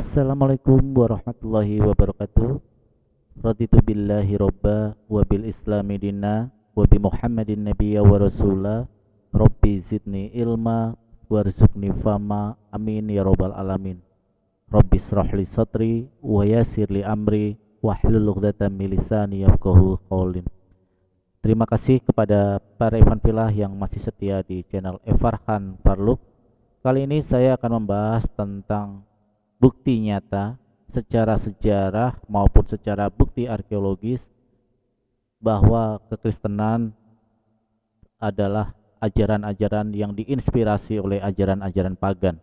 Assalamualaikum warahmatullahi wabarakatuh. Raditu billahi robba wa bil islami dina wa bi muhammadin nabiyya wa rasula. Rabbi zidni ilma warzuqni fama amin ya robbal alamin. Rabbi israhli sadri wa yassir li amri wahlul 'uqdatam min lisani yafqahu qawli. Terima kasih kepada para Evan Filah yang masih setia di channel Evarhan Farluk. Kali ini saya akan membahas tentang bukti nyata secara sejarah maupun secara bukti arkeologis bahwa kekristenan adalah ajaran-ajaran yang diinspirasi oleh ajaran-ajaran pagan.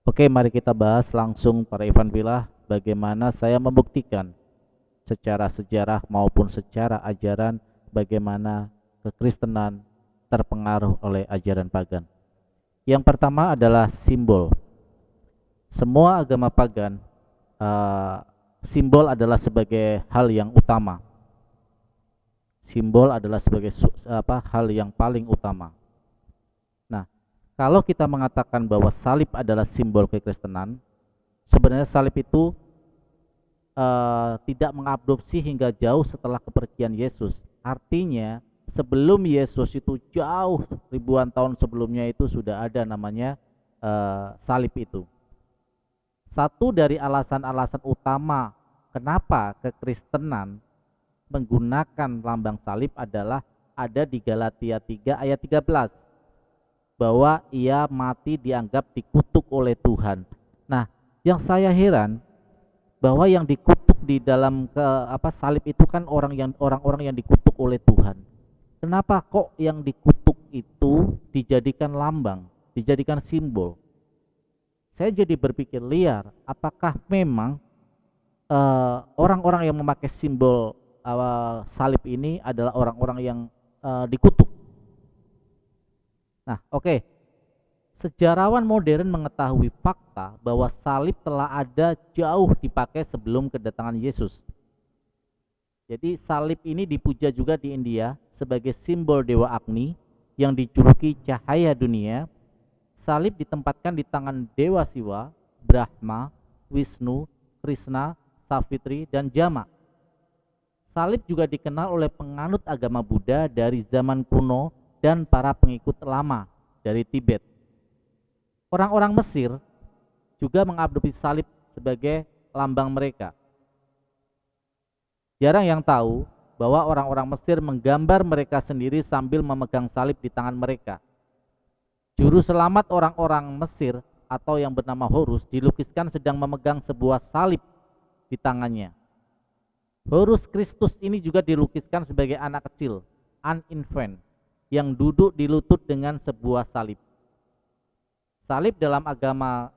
Oke, mari kita bahas langsung para Evan Filah bagaimana saya membuktikan secara sejarah maupun secara ajaran bagaimana kekristenan terpengaruh oleh ajaran pagan. Yang pertama adalah simbol. Semua agama pagan, simbol adalah sebagai hal yang utama. Simbol adalah sebagai hal yang paling utama. Nah, kalau kita mengatakan bahwa salib adalah simbol kekristenan, sebenarnya salib itu tidak mengadopsi hingga jauh setelah kepergian Yesus. Artinya sebelum Yesus itu jauh ribuan tahun sebelumnya itu sudah ada namanya salib itu. Satu dari alasan-alasan utama kenapa kekristenan menggunakan lambang salib adalah ada di Galatia 3 ayat 13 bahwa ia mati dianggap dikutuk oleh Tuhan. Nah, yang saya heran bahwa yang dikutuk di dalam salib itu kan orang-orang yang dikutuk oleh Tuhan. Kenapa kok yang dikutuk itu dijadikan lambang, dijadikan simbol? Saya jadi berpikir liar, apakah memang orang-orang yang memakai simbol salib ini adalah orang-orang yang dikutuk? Nah, oke. Sejarawan modern mengetahui fakta bahwa salib telah ada jauh dipakai sebelum kedatangan Yesus. Jadi salib ini dipuja juga di India sebagai simbol Dewa Agni yang dijuluki cahaya dunia. Salib ditempatkan di tangan Dewa Siwa, Brahma, Wisnu, Krishna, Savitri, dan Jama. Salib juga dikenal oleh penganut agama Buddha dari zaman kuno dan para pengikut lama dari Tibet. Orang-orang Mesir juga mengadopsi salib sebagai lambang mereka. Jarang yang tahu bahwa orang-orang Mesir menggambar mereka sendiri sambil memegang salib di tangan mereka. Juru selamat orang-orang Mesir atau yang bernama Horus dilukiskan sedang memegang sebuah salib di tangannya. Horus Kristus ini juga dilukiskan sebagai anak kecil, an infant, yang duduk di lutut dengan sebuah salib. Salib dalam agama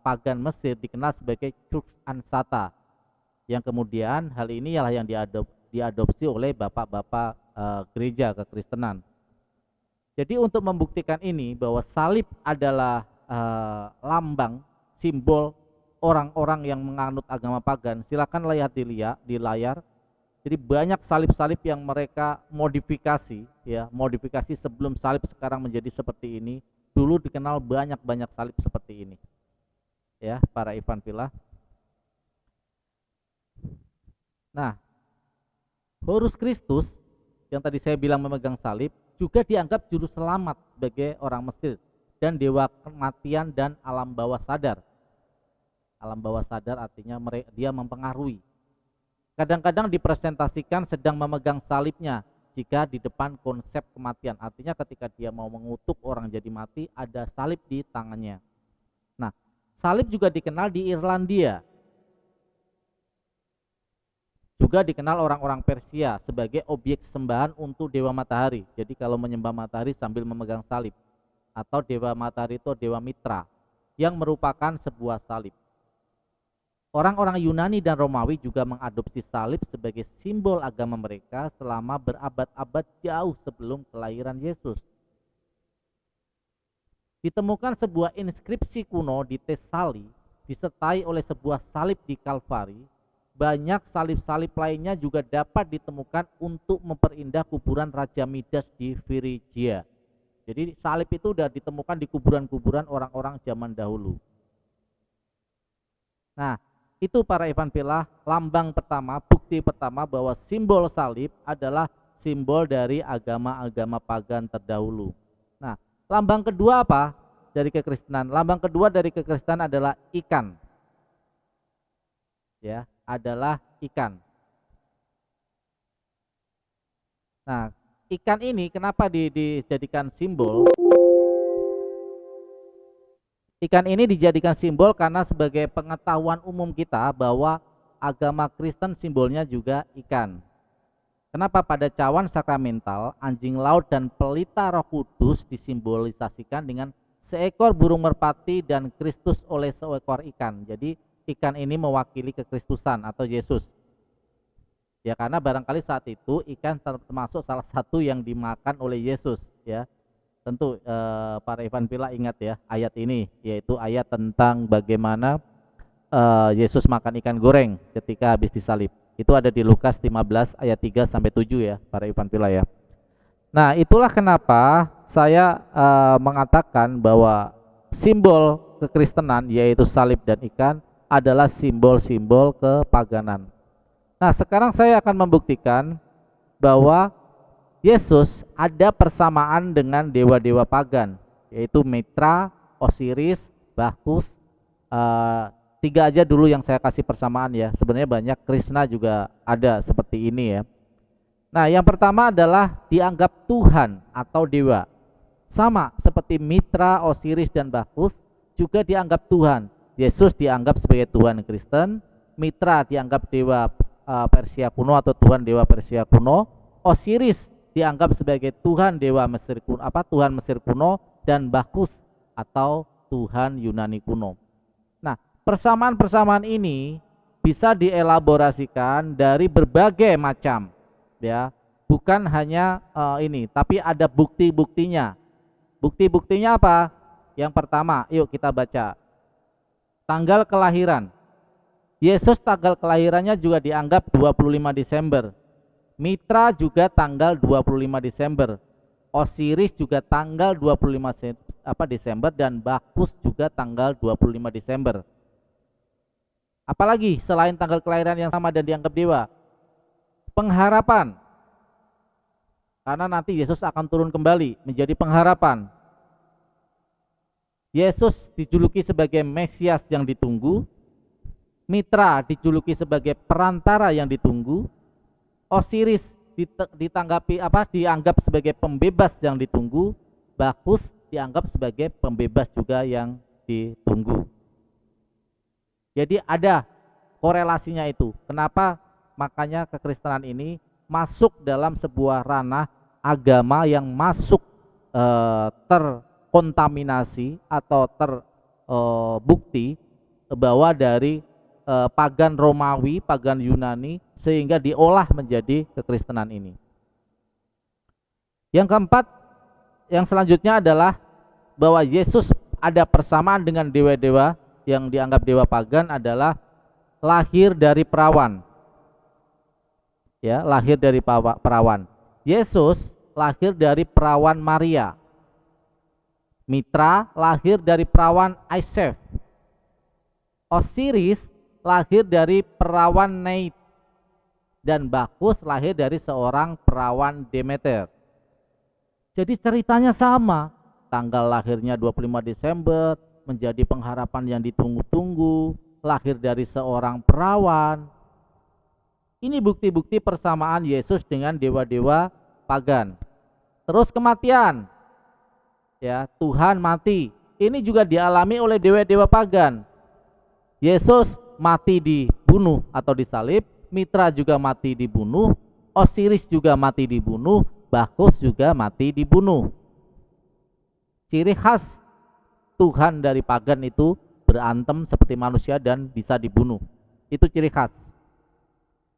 pagan Mesir dikenal sebagai Crux Ansata, yang kemudian hal ini ialah yang diadopsi oleh bapak-bapak gereja kekristenan. Jadi untuk membuktikan ini bahwa salib adalah lambang, simbol orang-orang yang menganut agama pagan, silakan lihat di layar. Jadi banyak salib-salib yang mereka modifikasi, ya, modifikasi sebelum salib sekarang menjadi seperti ini. Dulu dikenal banyak salib seperti ini, ya, para Evan Filah. Nah, Horus Kristus yang tadi saya bilang memegang salib juga dianggap juru selamat sebagai orang Mesir dan dewa kematian dan alam bawah sadar. Alam bawah sadar artinya dia mempengaruhi. Kadang-kadang dipresentasikan sedang memegang salibnya jika di depan konsep kematian. Artinya ketika dia mau mengutuk orang jadi mati, ada salib di tangannya. Nah, salib juga dikenal di Irlandia. Juga dikenal orang-orang Persia sebagai objek sembahan untuk dewa matahari. Jadi kalau menyembah matahari sambil memegang salib. Atau dewa matahari itu dewa Mitra yang merupakan sebuah salib. Orang-orang Yunani dan Romawi juga mengadopsi salib sebagai simbol agama mereka selama berabad-abad jauh sebelum kelahiran Yesus. Ditemukan sebuah inskripsi kuno di Tesali disertai oleh sebuah salib di Kalvari. Banyak salib-salib lainnya juga dapat ditemukan untuk memperindah kuburan Raja Midas di Phrygia. Jadi salib itu sudah ditemukan di kuburan-kuburan orang-orang zaman dahulu. Nah, itu para Ikhwan Fillah, lambang pertama, bukti pertama bahwa simbol salib adalah simbol dari agama-agama pagan terdahulu. Nah, lambang kedua apa dari kekristenan? Lambang kedua dari kekristenan adalah ikan. Ya, adalah ikan. Nah, ikan ini kenapa dijadikan simbol? Ikan ini dijadikan simbol karena sebagai pengetahuan umum kita bahwa agama Kristen simbolnya juga ikan. Kenapa pada cawan sakramental, anjing laut dan pelita Roh Kudus disimbolisasikan dengan seekor burung merpati dan Kristus oleh seekor ikan. Jadi ikan ini mewakili kekristusan atau Yesus. Ya, karena barangkali saat itu ikan termasuk salah satu yang dimakan oleh Yesus, ya. Tentu para Ikhwan Fillah ingat ya ayat ini, yaitu ayat tentang bagaimana Yesus makan ikan goreng ketika habis disalib. Itu ada di Lukas 15 ayat 3 sampai 7 ya para Ikhwan Fillah ya. Nah, itulah kenapa saya mengatakan bahwa simbol kekristenan yaitu salib dan ikan adalah simbol-simbol kepaganan. Nah, sekarang saya akan membuktikan bahwa Yesus ada persamaan dengan dewa-dewa pagan, yaitu Mitra, Osiris, Bacchus. Tiga aja dulu yang saya kasih persamaan ya. Sebenarnya banyak, Krishna juga ada seperti ini ya. Nah, yang pertama adalah dianggap Tuhan atau dewa. Sama seperti Mitra, Osiris, dan Bacchus juga dianggap Tuhan. Yesus dianggap sebagai Tuhan Kristen, Mitra dianggap dewa Persia kuno atau Tuhan dewa Persia kuno, Osiris dianggap sebagai Tuhan dewa Mesir kuno, Tuhan Mesir kuno, dan Bacchus atau Tuhan Yunani kuno. Nah, persamaan-persamaan ini bisa dielaborasikan dari berbagai macam, ya, bukan hanya ini, tapi ada bukti-buktinya. Bukti-buktinya apa? Yang pertama, yuk kita baca. Tanggal kelahiran. Yesus tanggal kelahirannya juga dianggap 25 Desember. Mitra juga tanggal 25 Desember. Osiris juga tanggal 25 Desember dan Bacchus juga tanggal 25 Desember. Apalagi selain tanggal kelahiran yang sama dan dianggap dewa? Pengharapan. Karena nanti Yesus akan turun kembali menjadi pengharapan. Yesus dijuluki sebagai Mesias yang ditunggu. Mitra dijuluki sebagai perantara yang ditunggu. Osiris dianggap sebagai pembebas yang ditunggu. Bacchus dianggap sebagai pembebas juga yang ditunggu. Jadi ada korelasinya itu. Kenapa makanya kekristenan ini masuk dalam sebuah ranah agama yang masuk terkontaminasi atau terbukti bahwa dari pagan Romawi, pagan Yunani, sehingga diolah menjadi kekristenan ini. Yang keempat, yang selanjutnya adalah bahwa Yesus ada persamaan dengan dewa-dewa yang dianggap dewa pagan adalah lahir dari perawan. Ya, lahir dari perawan. Yesus lahir dari perawan Maria. Mitra lahir dari perawan Aisef. Osiris lahir dari perawan Neit, dan Bacchus lahir dari seorang perawan Demeter. Jadi ceritanya sama, tanggal lahirnya 25 Desember, menjadi pengharapan yang ditunggu-tunggu, lahir dari seorang perawan. Ini bukti-bukti persamaan Yesus dengan dewa-dewa pagan. Terus kematian, ya, Tuhan mati. Ini juga dialami oleh dewa-dewa pagan. Yesus mati dibunuh atau disalib, Mitra juga mati dibunuh, Osiris juga mati dibunuh, Bacchus juga mati dibunuh. Ciri khas Tuhan dari pagan itu berantem seperti manusia dan bisa dibunuh. Itu ciri khas.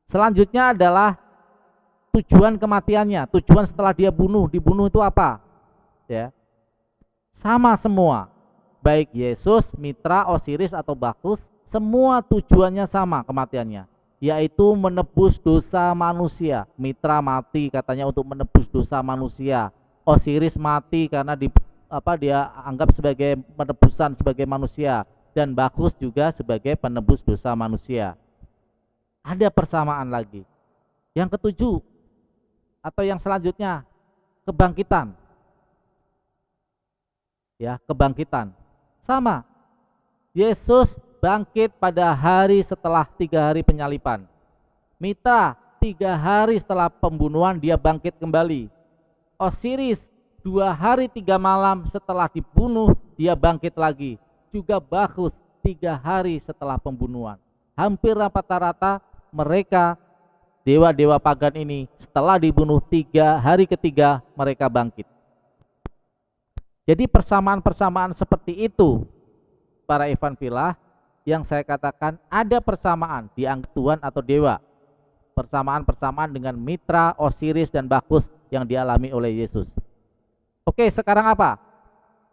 Selanjutnya adalah tujuan kematiannya, tujuan setelah dia dibunuh itu apa? Ya. Sama semua. Baik Yesus, Mitra, Osiris atau Bacchus, semua tujuannya sama kematiannya, yaitu menebus dosa manusia. Mitra mati katanya untuk menebus dosa manusia. Osiris mati karena dia anggap sebagai penebusan sebagai manusia. dan Bakus juga sebagai penebus dosa manusia. Ada persamaan lagi. Yang ketujuh atau yang selanjutnya, kebangkitan. Ya, kebangkitan. Sama. Yesus bangkit pada hari setelah 3 hari penyaliban. Mitra 3 hari setelah pembunuhan dia bangkit kembali. Osiris 2 hari 3 malam setelah dibunuh dia bangkit lagi. Juga Bakus 3 hari setelah pembunuhan. Hampir rata-rata mereka dewa-dewa pagan ini setelah dibunuh 3 hari ketiga mereka bangkit. Jadi persamaan-persamaan seperti itu para Ikhwan Fillah yang saya katakan ada persamaan di Tuhan atau dewa. Persamaan-persamaan dengan Mitra, Osiris dan Bakus yang dialami oleh Yesus. Oke, sekarang apa?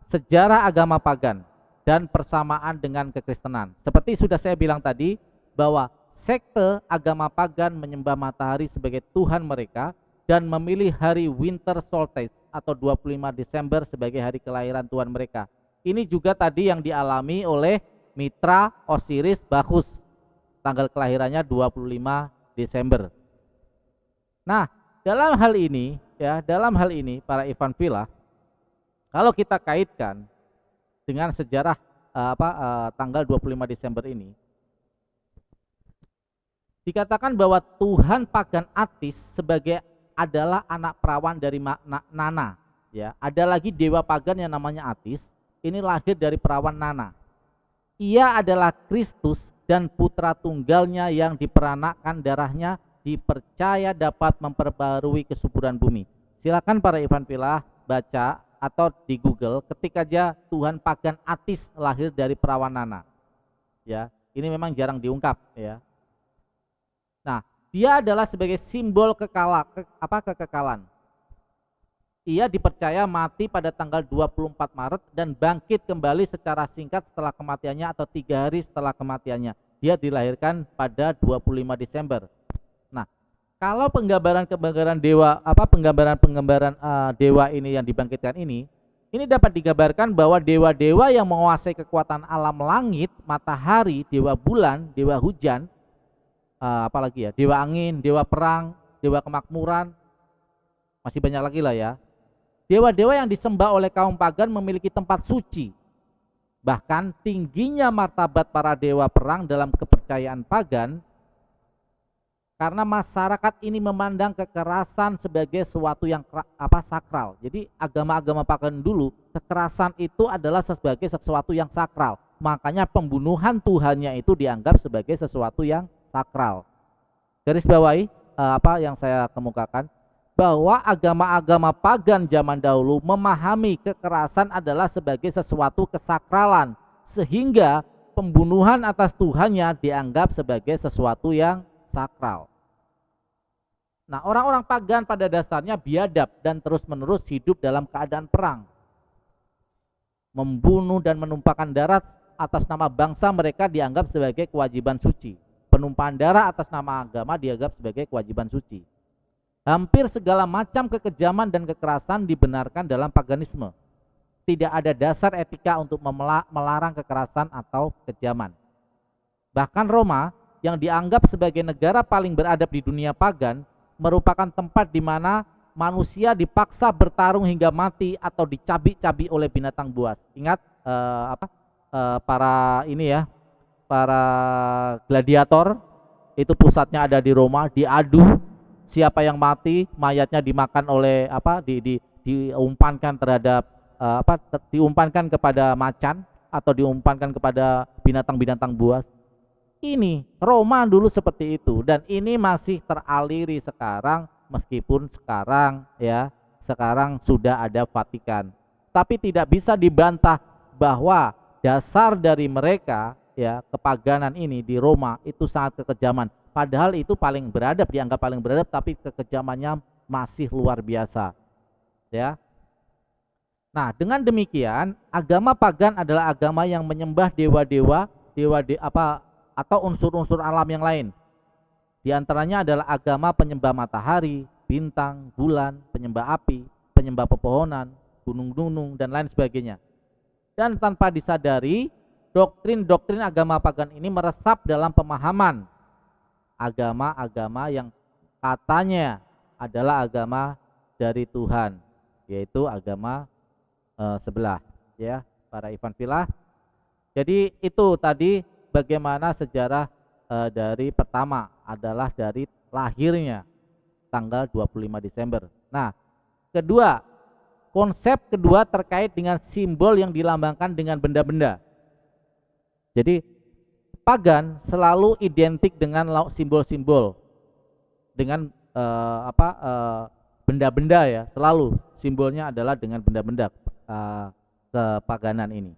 Sejarah agama pagan dan persamaan dengan kekristenan. Seperti sudah saya bilang tadi bahwa sekte agama pagan menyembah matahari sebagai Tuhan mereka dan memilih hari winter solstice atau 25 Desember sebagai hari kelahiran Tuhan mereka. Ini juga tadi yang dialami oleh Mitra, Osiris, Bakus. Tanggal kelahirannya 25 Desember. Nah, dalam hal ini para Ikhwan Fillah, kalau kita kaitkan dengan sejarah tanggal 25 Desember ini, dikatakan bahwa Tuhan pagan Atis sebagai adalah anak perawan dari Nana, ya. Ada lagi dewa pagan yang namanya Atis, ini lahir dari perawan Nana. Ia adalah Kristus dan putra tunggalnya yang diperanakkan darahnya dipercaya dapat memperbarui kesuburan bumi. Silakan para Ikhwan Fillah baca atau di Google ketik aja Tuhan pagan Atis lahir dari perawan Nana. Ya, ini memang jarang diungkap, ya. Nah, dia adalah sebagai simbol kekekalan. Ia dipercaya mati pada tanggal 24 Maret dan bangkit kembali secara singkat setelah kematiannya atau 3 hari setelah kematiannya. Dia dilahirkan pada 25 Desember. Nah, kalau penggambaran dewa, penggambaran dewa ini yang dibangkitkan ini dapat digambarkan bahwa dewa-dewa yang menguasai kekuatan alam langit, matahari, dewa bulan, dewa hujan, apalagi ya, dewa angin, dewa perang, dewa kemakmuran, masih banyak lagi lah ya. Dewa-dewa yang disembah oleh kaum pagan memiliki tempat suci. Bahkan tingginya martabat para dewa perang dalam kepercayaan pagan karena masyarakat ini memandang kekerasan sebagai sesuatu yang sakral. Jadi agama-agama pagan dulu kekerasan itu adalah sebagai sesuatu yang sakral. Makanya pembunuhan Tuhannya itu dianggap sebagai sesuatu yang sakral. Garis bawahi apa yang saya kemukakan, bahwa agama-agama pagan zaman dahulu memahami kekerasan adalah sebagai sesuatu kesakralan, sehingga pembunuhan atas Tuhannya dianggap sebagai sesuatu yang sakral. Nah, orang-orang pagan pada dasarnya biadab dan terus-menerus hidup dalam keadaan perang, membunuh dan menumpahkan darah atas nama bangsa mereka dianggap sebagai kewajiban suci. Penumpahan darah atas nama agama dianggap sebagai kewajiban suci. Hampir segala macam kekejaman dan kekerasan dibenarkan dalam paganisme. Tidak ada dasar etika untuk melarang kekerasan atau kekejaman. Bahkan Roma yang dianggap sebagai negara paling beradab di dunia pagan merupakan tempat di mana manusia dipaksa bertarung hingga mati atau dicabik-cabik oleh binatang buas. Ingat para gladiator itu pusatnya ada di Roma, diadu. Siapa yang mati, mayatnya dimakan oleh diumpankan terhadap diumpankan kepada macan atau diumpankan kepada binatang-binatang buas. Ini Roma dulu seperti itu dan ini masih teraliri sekarang meskipun sekarang sudah ada Vatikan. Tapi tidak bisa dibantah bahwa dasar dari mereka kepaganan ini di Roma itu sangat kekejaman. Padahal itu paling beradab, dianggap paling beradab, tapi kekejamannya masih luar biasa. Ya. Nah, dengan demikian, agama pagan adalah agama yang menyembah dewa-dewa, atau unsur-unsur alam yang lain. Di antaranya adalah agama penyembah matahari, bintang, bulan, penyembah api, penyembah pepohonan, gunung-gunung dan lain sebagainya. Dan tanpa disadari, doktrin-doktrin agama pagan ini meresap dalam pemahaman agama-agama yang katanya adalah agama dari Tuhan, yaitu agama sebelah, ya para Ikhwan Fillah. Jadi itu tadi bagaimana sejarah dari pertama adalah dari lahirnya tanggal 25 Desember. Nah, kedua, konsep kedua terkait dengan simbol yang dilambangkan dengan benda-benda. Jadi pagan selalu identik dengan simbol-simbol, dengan benda-benda ya, selalu simbolnya adalah dengan benda-benda kepaganan ini.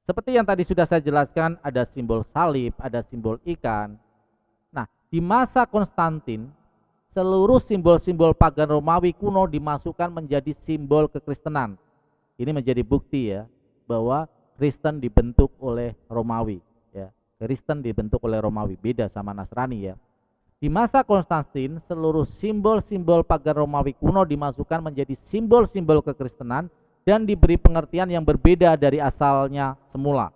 Seperti yang tadi sudah saya jelaskan, ada simbol salib, ada simbol ikan. Nah, di masa Konstantin, seluruh simbol-simbol pagan Romawi kuno dimasukkan menjadi simbol kekristenan. Ini menjadi bukti ya bahwa Kristen dibentuk oleh Romawi. Ya, Kristen dibentuk oleh Romawi, beda sama Nasrani ya. Di masa Konstantin, seluruh simbol-simbol pagan Romawi kuno dimasukkan menjadi simbol-simbol kekristenan dan diberi pengertian yang berbeda dari asalnya semula.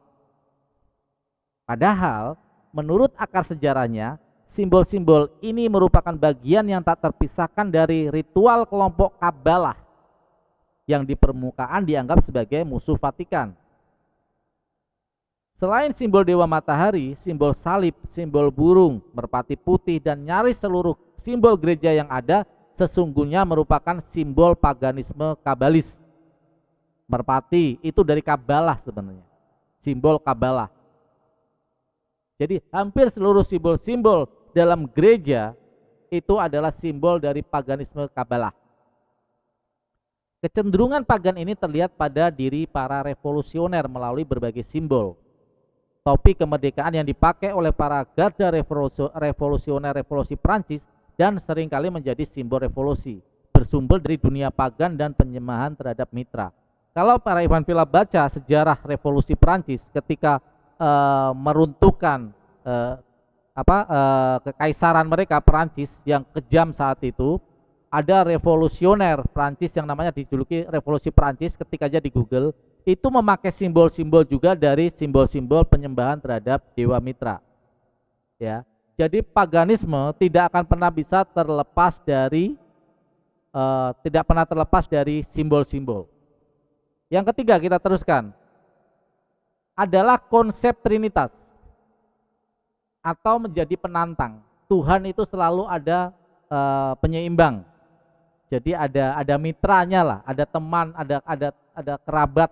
Padahal, menurut akar sejarahnya, simbol-simbol ini merupakan bagian yang tak terpisahkan dari ritual kelompok Kabalah yang di permukaan dianggap sebagai musuh Vatikan. Selain simbol dewa matahari, simbol salib, simbol burung, merpati putih, dan nyaris seluruh simbol gereja yang ada sesungguhnya merupakan simbol paganisme kabalis. Merpati itu dari Kabalah sebenarnya, simbol Kabalah. Jadi hampir seluruh simbol-simbol dalam gereja itu adalah simbol dari paganisme Kabalah. Kecenderungan pagan ini terlihat pada diri para revolusioner melalui berbagai simbol. Topi kemerdekaan yang dipakai oleh para garda revolusioner revolusi Prancis dan seringkali menjadi simbol revolusi, bersumber dari dunia pagan dan penyembahan terhadap mitra. Kalau para Ikhwan Fillah baca sejarah revolusi Prancis ketika meruntuhkan kekaisaran mereka Prancis yang kejam saat itu, ada revolusioner Prancis yang namanya dijuluki revolusi Prancis, ketika aja di Google itu memakai simbol-simbol juga dari simbol-simbol penyembahan terhadap dewa mitra. Ya. Jadi paganisme tidak akan pernah bisa terlepas dari simbol-simbol. Yang ketiga, kita teruskan, adalah konsep Trinitas atau menjadi penantang. Tuhan itu selalu ada penyeimbang. Jadi ada mitranya lah, ada teman, ada kerabat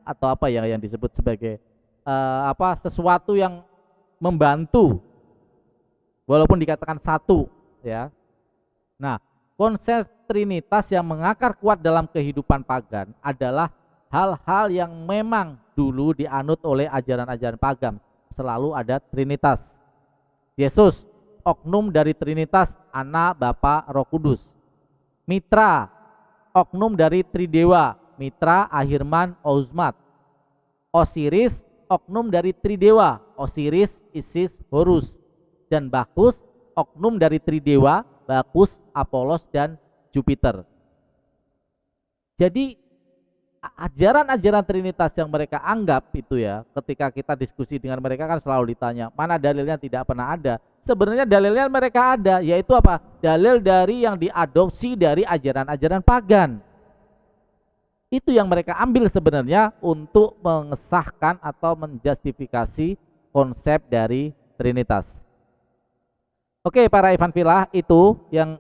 atau apa yang disebut sebagai sesuatu yang membantu walaupun dikatakan satu ya. Nah, konsep Trinitas yang mengakar kuat dalam kehidupan pagan adalah hal-hal yang memang dulu dianut oleh ajaran-ajaran pagan. Selalu ada Trinitas. Yesus, oknum dari Trinitas, Anak, Bapa, Roh Kudus. Mitra, oknum dari Tridewa, Mitra, Ahirman, Ozmat. Osiris, oknum dari Tridewa, Osiris, Isis, Horus. Dan Bacchus, oknum dari Tridewa, Bacchus, Apolos, dan Jupiter. Jadi ajaran-ajaran Trinitas yang mereka anggap itu ya, ketika kita diskusi dengan mereka kan selalu ditanya, mana dalilnya, tidak pernah ada. Sebenarnya dalilnya mereka ada, yaitu apa? Dalil dari yang diadopsi dari ajaran-ajaran pagan. Itu yang mereka ambil sebenarnya untuk mengesahkan atau menjustifikasi konsep dari Trinitas. Oke, para Ikhwan Fillah, itu yang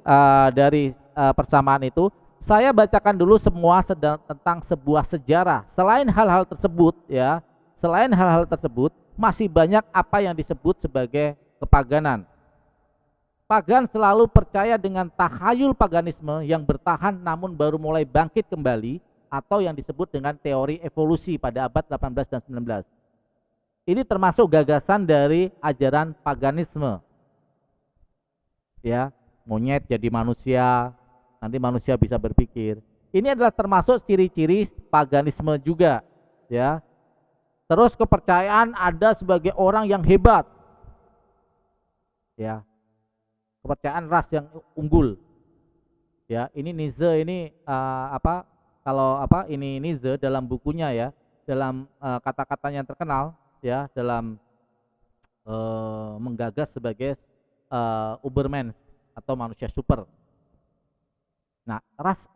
dari persamaan itu. Saya bacakan dulu semua tentang sebuah sejarah. Selain hal-hal tersebut ya, masih banyak apa yang disebut sebagai kepaganan. Pagan selalu percaya dengan tahayul paganisme yang bertahan namun baru mulai bangkit kembali, atau yang disebut dengan teori evolusi pada abad 18 dan 19. Ini termasuk gagasan dari ajaran paganisme. Ya, monyet jadi manusia, nanti manusia bisa berpikir. Ini adalah termasuk ciri-ciri paganisme juga, ya. Terus kepercayaan ada sebagai orang yang hebat, ya. Kepercayaan ras yang unggul, ya. Ini Nietzsche ini Nietzsche dalam bukunya ya, dalam kata-katanya terkenal ya dalam menggagas sebagai Uberman atau manusia super. Nah, ras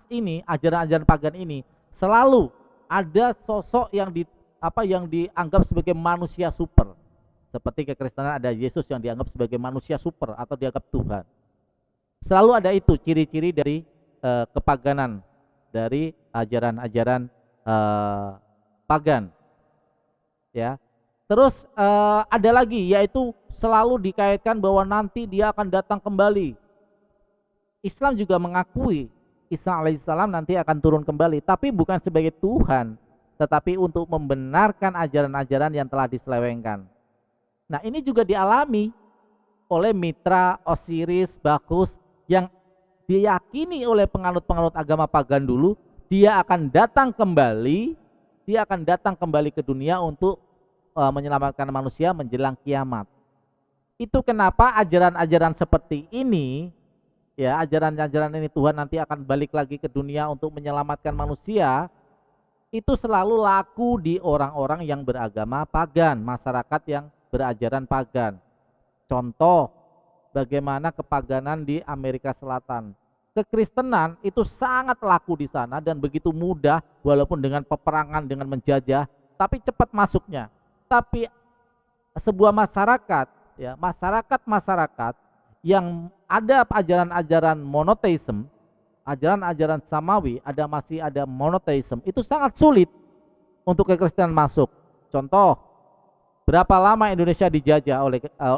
ini, ajaran-ajaran pagan ini selalu ada sosok yang dianggap sebagai manusia super. Seperti kekristenan ada Yesus yang dianggap sebagai manusia super atau dianggap Tuhan. Selalu ada itu ciri-ciri dari kepaganan, dari ajaran-ajaran pagan. Ya. Terus ada lagi yaitu selalu dikaitkan bahwa nanti dia akan datang kembali. Islam juga mengakui Isa alaihissalam nanti akan turun kembali, tapi bukan sebagai Tuhan, tetapi untuk membenarkan ajaran-ajaran yang telah diselewengkan. Nah, ini juga dialami oleh Mitra, Osiris, Bakus yang diyakini oleh penganut-penganut agama pagan dulu, dia akan datang kembali ke dunia untuk menyelamatkan manusia menjelang kiamat. Itu kenapa ajaran-ajaran seperti ini, ya ajaran-ajaran ini Tuhan nanti akan balik lagi ke dunia untuk menyelamatkan manusia, itu selalu laku di orang-orang yang beragama pagan, masyarakat yang berajaran pagan. Contoh, bagaimana kepaganan di Amerika Selatan. Kekristenan itu sangat laku di sana dan begitu mudah, walaupun dengan peperangan, dengan menjajah, tapi cepat masuknya. Tapi sebuah masyarakat, ya masyarakat yang ada ajaran-ajaran monoteisme, ajaran-ajaran samawi, masih ada monoteisme, itu sangat sulit untuk kekristenan masuk. Contoh, berapa lama Indonesia dijajah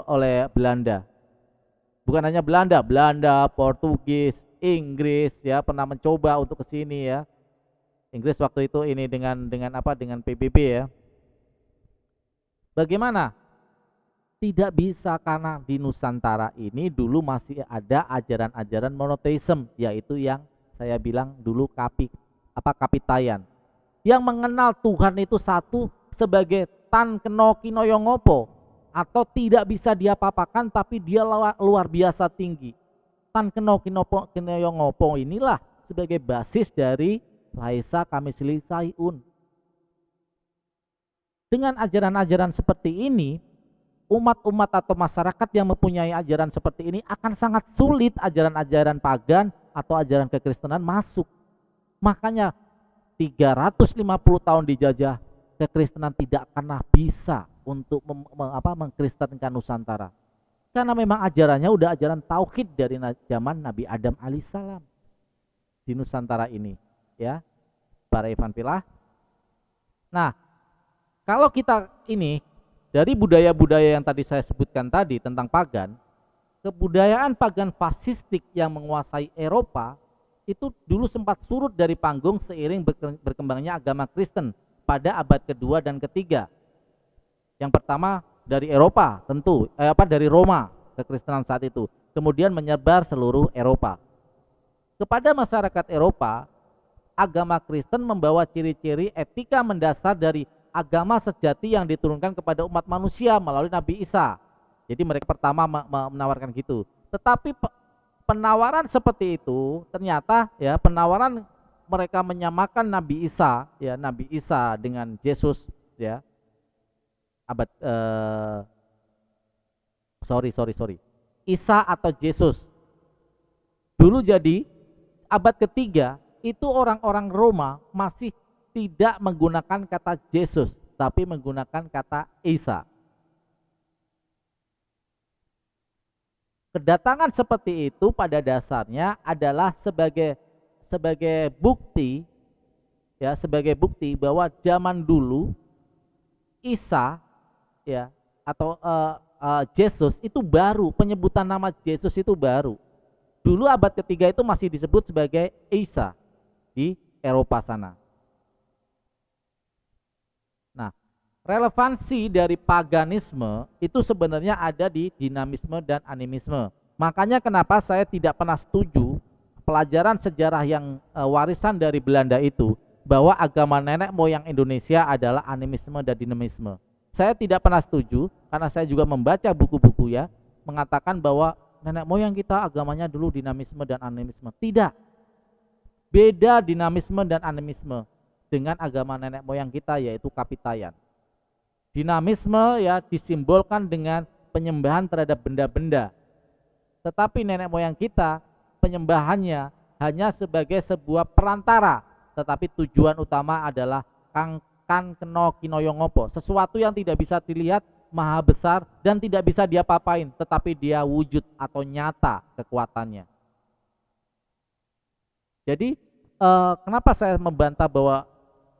oleh Belanda? Bukan hanya Belanda, Portugis, Inggris ya pernah mencoba untuk ke sini ya. Inggris waktu itu ini dengan PBB ya. Bagaimana? Tidak bisa karena di Nusantara ini dulu masih ada ajaran-ajaran monoteisme, yaitu yang saya bilang dulu kapitayan. Yang mengenal Tuhan itu satu sebagai tan keno kinoyongopo, atau tidak bisa diapa-apakan tapi dia luar biasa tinggi. Tan keno kinoyongopo inilah sebagai basis dari laisa kamisli sayun. Dengan ajaran-ajaran seperti ini, umat-umat atau masyarakat yang mempunyai ajaran seperti ini akan sangat sulit ajaran-ajaran pagan atau ajaran kekristenan masuk. Makanya 350 tahun dijajah, kekristenan tidak pernah bisa untuk mengkristenkan Nusantara. Karena memang ajarannya udah ajaran tauhid dari zaman Nabi Adam alaihissalam di Nusantara ini, ya. Para Ivan Pilah. Nah, kalau kita ini dari budaya-budaya yang tadi saya sebutkan tadi tentang pagan, kebudayaan pagan fasistik yang menguasai Eropa itu dulu sempat surut dari panggung seiring berkembangnya agama Kristen pada abad kedua dan ketiga. Yang pertama dari Eropa tentu, dari Roma, kekristenan saat itu, kemudian menyebar seluruh Eropa. Kepada masyarakat Eropa, agama Kristen membawa ciri-ciri etika mendasar dari agama sejati yang diturunkan kepada umat manusia melalui Nabi Isa. Jadi mereka pertama menawarkan gitu. Tetapi penawaran seperti itu ternyata ya penawaran mereka menyamakan Nabi Isa dengan Yesus ya. Isa atau Yesus. Dulu jadi abad ketiga itu orang-orang Roma masih tidak menggunakan kata Yesus, tapi menggunakan kata Isa. Kedatangan seperti itu pada dasarnya adalah sebagai bukti ya, sebagai bukti bahwa zaman dulu Isa ya atau Yesus itu baru, penyebutan nama Yesus itu baru. Dulu abad ketiga itu masih disebut sebagai Isa di Eropa sana. Nah, relevansi dari paganisme itu sebenarnya ada di dinamisme dan animisme. Makanya kenapa saya tidak pernah setuju pelajaran sejarah yang warisan dari Belanda itu bahwa agama nenek moyang Indonesia adalah animisme dan dinamisme. Saya tidak pernah setuju karena saya juga membaca buku-buku ya mengatakan bahwa nenek moyang kita agamanya dulu dinamisme dan animisme. Tidak. Beda dinamisme dan animisme. dengan agama nenek moyang kita, yaitu Kapitayan. Dinamisme ya disimbolkan dengan penyembahan terhadap benda-benda. Tetapi nenek moyang kita penyembahannya hanya sebagai sebuah perantara, tetapi tujuan utama adalah kan keno kinoyongopo, sesuatu yang tidak bisa dilihat, maha besar dan tidak bisa dia papain, tetapi dia wujud atau nyata kekuatannya. Jadi kenapa saya membantah bahwa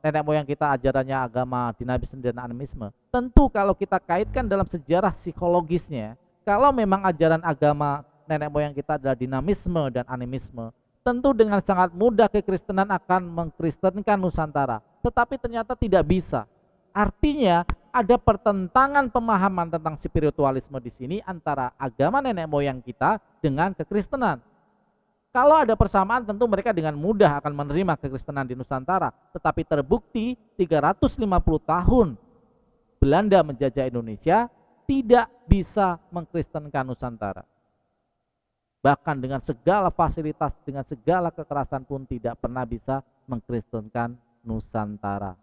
nenek moyang kita ajarannya agama dinamisme dan animisme? Tentu kalau kita kaitkan dalam sejarah psikologisnya, kalau memang ajaran agama nenek moyang kita adalah dinamisme dan animisme, tentu dengan sangat mudah kekristenan akan mengkristenkan Nusantara. Tetapi ternyata tidak bisa. Artinya ada pertentangan pemahaman tentang spiritualisme di sini antara agama nenek moyang kita dengan kekristenan. Kalau ada persamaan tentu mereka dengan mudah akan menerima kekristenan di Nusantara. Tetapi terbukti 350 tahun Belanda menjajah Indonesia tidak bisa mengkristenkan Nusantara. Bahkan dengan segala fasilitas, dengan segala kekerasan pun tidak pernah bisa mengkristenkan Nusantara.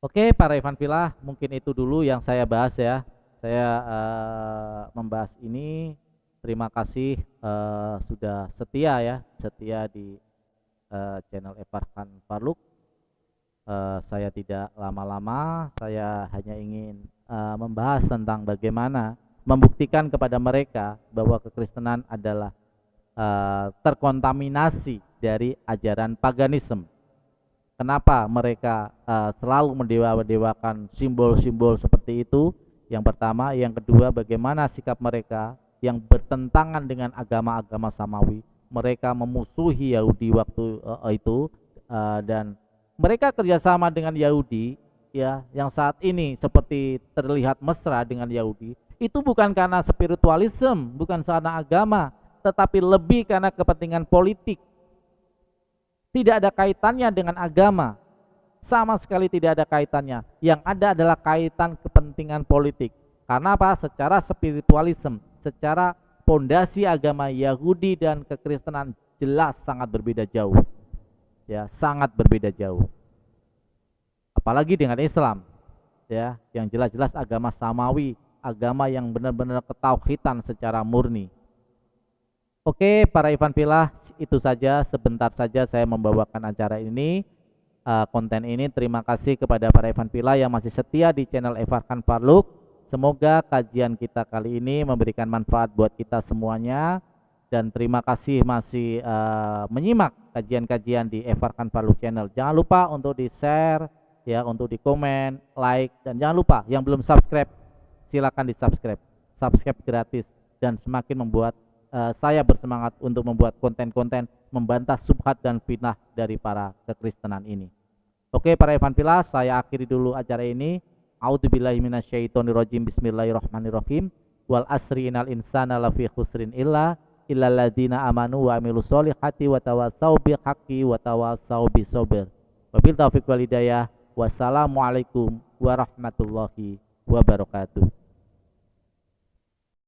Oke, para Ivan Villa, mungkin itu dulu yang saya bahas ya. Saya membahas ini. Terima kasih sudah setia di channel Evarkan Farluk. Saya tidak lama-lama, saya hanya ingin membahas tentang bagaimana membuktikan kepada mereka bahwa kekristenan adalah terkontaminasi dari ajaran paganisme. Kenapa mereka selalu mendewa-dewakan simbol-simbol seperti itu? Yang pertama, yang kedua, bagaimana sikap mereka yang bertentangan dengan agama-agama samawi. Mereka memusuhi Yahudi waktu itu dan mereka kerjasama dengan Yahudi ya, yang saat ini seperti terlihat mesra dengan Yahudi. Itu bukan karena spiritualisme, bukan karena agama, tetapi lebih karena kepentingan politik. Tidak ada kaitannya dengan agama, sama sekali tidak ada kaitannya. Yang ada adalah kaitan kepentingan politik. Karena apa? Secara spiritualisme, secara pondasi agama Yahudi dan kekristenan jelas sangat berbeda jauh. Ya, sangat berbeda jauh. Apalagi dengan Islam. Ya, yang jelas-jelas agama samawi, agama yang benar-benar ketauhidan secara murni. Oke, para Ivan Villa, itu saja, sebentar saja saya membawakan acara ini, konten ini. Terima kasih kepada para Ivan Villa yang masih setia di channel Evarkan Farluk. Semoga kajian kita kali ini memberikan manfaat buat kita semuanya, dan terima kasih masih menyimak kajian-kajian di Evarkan Farluk channel. Jangan lupa untuk di-share ya, untuk di-komen, like, dan jangan lupa yang belum subscribe silakan di-subscribe. Subscribe gratis dan semakin membuat saya bersemangat untuk membuat konten-konten membantah subhat dan fitnah dari para kekristenan ini. Oke, para Ivan Villa, saya akhiri dulu acara ini. A'udzubillahi minasyaitonirrajim. Bismillahirrahmanirrahim. Wal asri innal insana lafi khusrin illal ladzina amanu wa amilus solihati wa tawassau bil haqqi wa tawassau bis sabr. Wabil taufiq wal hidayah. Wassalamualaikum warahmatullahi wabarakatuh.